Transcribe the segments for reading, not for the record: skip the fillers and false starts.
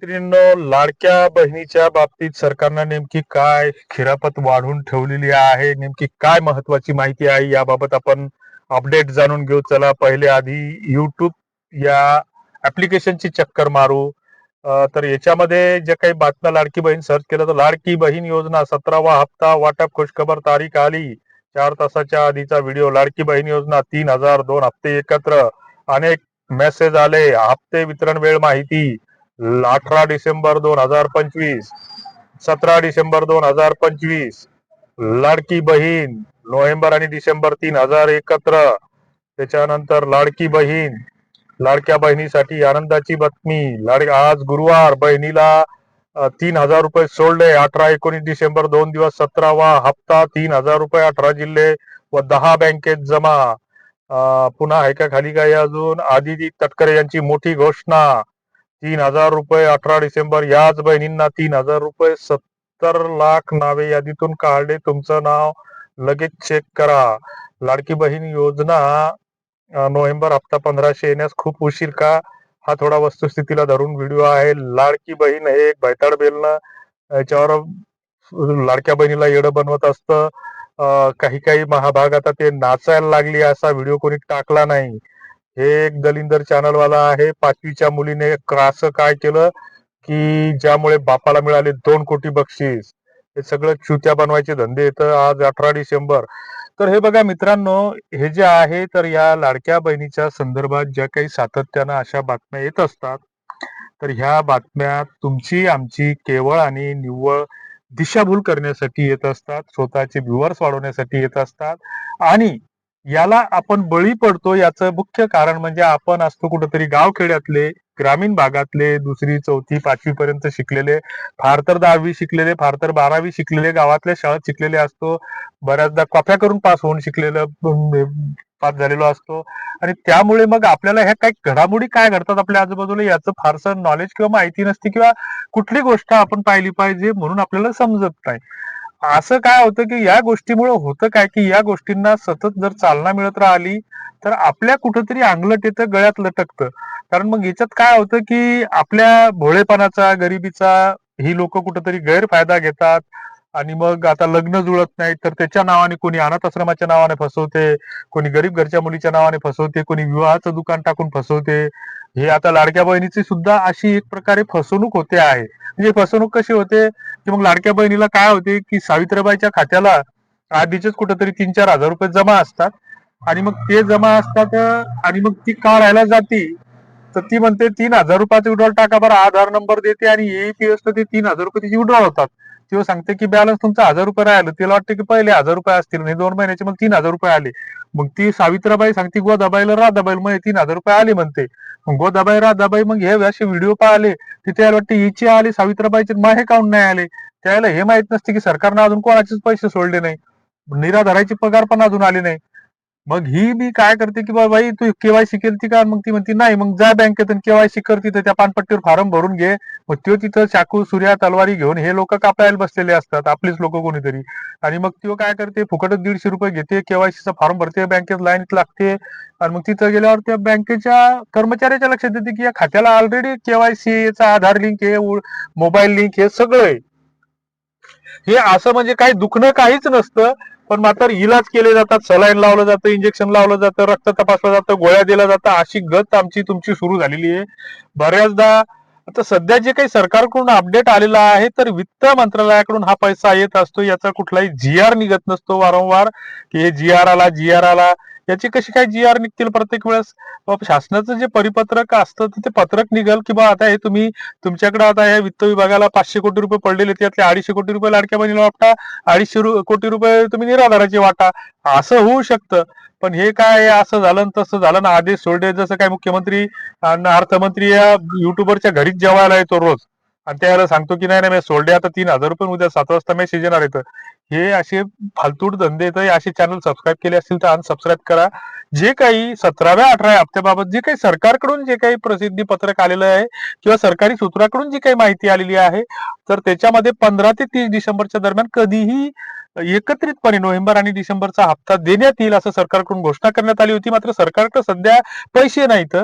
मैत्रिणींनो, लाडक्या बहिणीच्या बाबतीत सरकारनं नेमकी काय खिरापत वाढवून ठेवलेली आहे, नेमकी काय महत्वाची माहिती आहे याबाबत आपण अपडेट जाणून घेऊ. चला पहिले आधी युट्यूब या ऍप्लिकेशनची चक्कर मारू. तर याच्यामध्ये जे काही बातम्या लाडकी बहीण सर्च केलं तर लाडकी बहीण योजना 17वा हप्ता वाटप खुशखबर तारीख आली. 4 तासाच्या आधीचा व्हिडिओ. लाडकी बहीण योजना 3,000 2 हप्ते एकत्र. अनेक मेसेज आले. हप्ते वितरण वेळ माहिती 18 डिसेंबर 2025, 17 डिसेंबर 2025. लाडकी बहीण नोव्हेंबर आणि डिसेंबर 3,000 एकत्र. त्याच्यानंतर लाडकी बहीण, लाडक्या बहिणीसाठी आनंदाची बातमी. आज गुरुवार बहिणीला 3,000 रुपये सोडले. 18 19 डिसेंबर 2 दिवस 17वा हप्ता 3,000 रुपये 18 जिल्हे व 10 बँकेत जमा. पुन्हा आहे का खाली काही अजून. आदिती तटकरे यांची मोठी घोषणा. 3,000 रुपये 18 डिसेंबर. याच बहिणींना 3,000 रुपये. 70 लाख नावे यादीतून काढले. तुमचं नाव लगेच चेक करा. लाडकी बहीण योजना नोव्हेंबर हप्ता 1,500 येण्यास खूप उशीर का? हा थोडा वस्तुस्थितीला धरून व्हिडिओ आहे. लाडकी बहीण हे एक भैताड बेलणं. याच्यावर लाडक्या बहिणीला येडं बनवत असतं. काही काही महाभाग आता ते नाचायला लागली असा व्हिडिओ कोणी टाकला नाही. हे एक दलिंदर चॅनलवाला आहे. 5वीच्या मुलीने असं काय केलं की ज्यामुळे बापाला मिळाले 2 कोटी बक्षीस. हे सगळं चुत्या बनवायचे धंदे येतं. आज 18 डिसेंबर. तर हे बघा मित्रांनो, हे जे आहे तर या लाडक्या बहिणीच्या संदर्भात ज्या काही सातत्यानं अशा बातम्या येत असतात, तर ह्या बातम्या तुमची आमची केवळ आणि निव्वळ दिशाभूल करण्यासाठी येत असतात, स्वतःचे व्ह्युअर्स वाढवण्यासाठी येत असतात. आणि याला आपण बळी पडतो याचं मुख्य कारण म्हणजे आपण असतो कुठंतरी गावखेड्यातले, ग्रामीण भागातले, 2री 4थी 5वी पर्यंत शिकलेले, फार तर 10वी शिकलेले, फार तर 12वी शिकलेले, गावातल्या शाळेत शिकलेले असतो. बऱ्याचदा कॉप्या करून पास होऊन शिकलेलं पास झालेलो असतो. आणि त्यामुळे मग आपल्याला ह्या काही घडामोडी काय घडतात आपल्या आजूबाजूला याचं फारसं नॉलेज किंवा माहिती नसते, किंवा कुठली गोष्ट आपण पाहिली पाहिजे म्हणून आपल्याला समजत नाही. असं काय होतं की या गोष्टीमुळे होतं काय की या गोष्टींना सतत जर चालना मिळत राहिली तर आपल्या कुठंतरी अंगलट येतं, गळ्यात लटकतं. कारण मग याच्यात काय होतं की आपल्या भोळेपणाचा, गरिबीचा ही लोक कुठंतरी गैरफायदा घेतात. आणि मग आता लग्न जुळत नाही तर त्याच्या नावाने कोणी अनाथ आश्रमाच्या नावाने फसवते, कोणी गरीब घरच्या मुलीच्या नावाने फसवते, कोणी विवाहाचं दुकान टाकून फसवते. हे आता लाडक्या बहिणीची सुद्धा अशी एक प्रकारे फसवणूक होते आहे. म्हणजे फसवणूक कशी होते की मग लाडक्या बहिणीला काय होते की सावित्रीबाईच्या खात्याला आधीचेच कुठेतरी 3-4 हजार रुपये जमा असतात. आणि मग ते जमा असतात आणि मग ती काढायला जाते तर ती म्हणते 3,000 रुपयाचा विड्रॉल टाका बरं, आधार नंबर देते आणि येईपी असतं ते 3,000 रुपये तिची विड्रॉल होतात. तेव्हा सांगते की बॅलन्स तुमचा 1,000 रुपये राहिलं. तिला वाटतं की पहिले 1,000 रुपये असतील आणि 2 महिन्याचे मग 3,000 रुपये आले. मग ती सावित्राबाई सांगते गोदाबाईला राधाबाई मध्ये 3,000 रुपये आले म्हणते. मग गोदाबाई राधाबाई मग हे असे व्हिडिओ पाहिले तिथे याला वाटते हिचे आले, सावित्राबाईचे माझे काऊन नाही आले. त्याला हे माहित नसते की सरकारनं अजून कोणाचेच पैसे सोडले नाही, निराधाराची पगार पण अजून आली नाही. मग ही मी काय करते की बाई तू केवायसी केली का? मग ती म्हणते नाही. मग जा बँकेतून केवायसी कर, तिथं त्या पानपट्टीवर फॉर्म भरून घे. मग तो तिथं चाकू सुऱ्या तलवारी घेऊन हे लोक कापायला बसलेले असतात, आपलीच लोक कोणीतरी. आणि मग तो काय करते, फुकटच 150 रुपये घेते, केवायसीचा फॉर्म भरते, बँकेत लाईनीत लागते. आणि मग तिथं गेल्यावर त्या बँकेच्या कर्मचाऱ्याच्या लक्षात येते की या खात्याला ऑलरेडी केवायसीचा आधार लिंक आहे, मोबाईल लिंक हे सगळं आहे. हे असं म्हणजे काही दुखणं काहीच नसतं. पण मात्र इलाज केले जातात, सलाईन लावलं जातं, इंजेक्शन लावलं जातं, रक्त तपासलं जातं, गोळ्या दिल्या जातं. अशी गत आमची तुमची सुरू झालेली आहे बऱ्याचदा. आता सध्या जे काही सरकारकडून अपडेट आलेला आहे तर वित्त मंत्रालयाकडून हा पैसा येत असतो. याचा कुठलाही GR निघत नसतो वारंवार की हे GR आला. याची कशी काय GR निघतील प्रत्येक वेळेस? शासनाचं जे परिपत्रक असतं ते पत्रक निघेल की बा आता हे तुम्ही तुमच्याकडे आता या वित्त विभागाला 500 कोटी रुपये पडलेले, त्यातले 250 कोटी रुपये लाडक्या बहिणीला वाटा, 250 कोटी रुपये तुम्ही निराधाराचे वाटा. असं होऊ शकतं. पण हे काय असं झालं तसं झालं ना, आदेश सोडले. जसं काय मुख्यमंत्री आणि अर्थमंत्री या युट्यूबरच्या घरीच जेवायला येतो रोज आणि त्याला सांगतो की नाही नाही मी सोडले आता 3,000 रुपये, उद्या 7 वाजता मेसेज येणार येतं. हे असे फालतूट धंदे येतं. असे चॅनल सबस्क्राईब केले असतील तर अनसबस्क्राईब करा. जे काही 17व्या-18व्या हप्त्याबाबत जे काही सरकारकडून जे काही प्रसिद्धी पत्रक आलेलं आहे किंवा सरकारी सूत्राकडून जी काही माहिती आलेली आहे तर त्याच्यामध्ये 15 ते 30 डिसेंबरच्या दरम्यान कधीही एकत्रितपणे नोव्हेंबर आणि डिसेंबरचा हप्ता देण्यात येईल असं सरकारकडून घोषणा करण्यात आली होती. मात्र सरकारकडे सध्या पैसे नाहीत.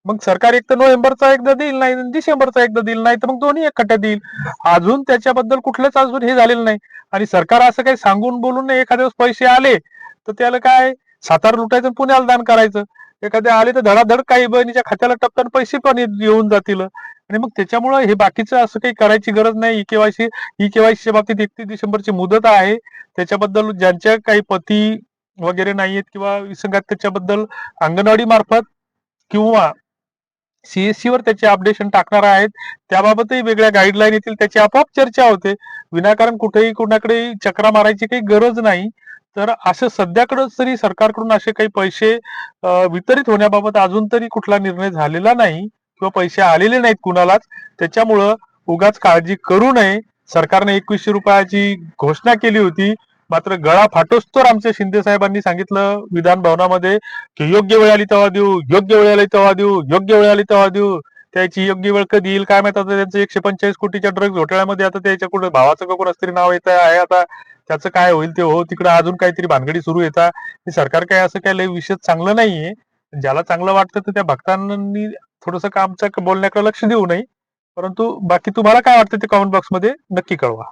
मग सरकार एक तर नोव्हेंबरचा एकदा देईल, नाही डिसेंबरचा एकदा देईल, नाही तर मग दोन्ही एकट्या देईल. अजून त्याच्याबद्दल कुठलंच अजून हे झालेलं नाही. आणि सरकार असं काही सांगून बोलून नाही, एखाद्या वेळेस पैसे आले तर त्याला काय सातारा लुटायचं आणि पुण्याला दान करायचं. एखादे आले तर धडाधड काही बहिणीच्या खात्याला टप्प्यान पैसे पण येऊन जातील. आणि मग त्याच्यामुळे हे बाकीचं असं काही करायची गरज नाही. ई केवायसीच्या बाबतीत 31 डिसेंबरची मुदत आहे. त्याच्याबद्दल ज्यांच्या काही पती वगैरे नाहीयेत किंवा विसंगात त्याच्याबद्दल अंगणवाडी मार्फत किंवा सीएससी वर त्याचे अपडेशन टाकणार आहेत. त्याबाबतही वेगळ्या गाईडलाईन येतील, त्याची आपोआप चर्चा होते. विनाकारण कुठेही कुणाकडे चक्रा मारायची काही गरज नाही. तर असं सध्याकडे तरी सरकारकडून असे काही पैसे वितरित होण्याबाबत अजून तरी कुठला निर्णय झालेला नाही किंवा पैसे आलेले नाहीत कुणालाच. त्याच्यामुळं उगाच काळजी करू नये. सरकारने 2100 रुपयाची घोषणा केली होती, मात्र गळा फाटोस्तोवर आमच्या शिंदे साहेबांनी सांगितलं विधान भवनामध्ये की योग्य वेळ आली तेव्हा देऊ, योग्य वेळ आली तेव्हा देऊ, योग्य वेळ आली तेव्हा देऊ. त्याची योग्य वेळ कधी येईल काय माहित. आता त्यांचं 145 कोटीच्या ड्रग्ज घोटाळ्यामध्ये आता त्याच्या कुठे भावाचं का कोणाचं तरी नाव येत आहे. आता त्याचं काय होईल ते हो. तिकडे अजून काहीतरी भानगडी सुरू येतात. सरकार काय असं काय लय विषय चांगलं नाहीये. ज्याला चांगलं वाटतं तर त्या भक्तांनी थोडस आमच्या बोलण्याकडे लक्ष देऊ नये. परंतु बाकी तुम्हाला काय वाटतं ते कॉमेंट बॉक्समध्ये नक्की कळवा.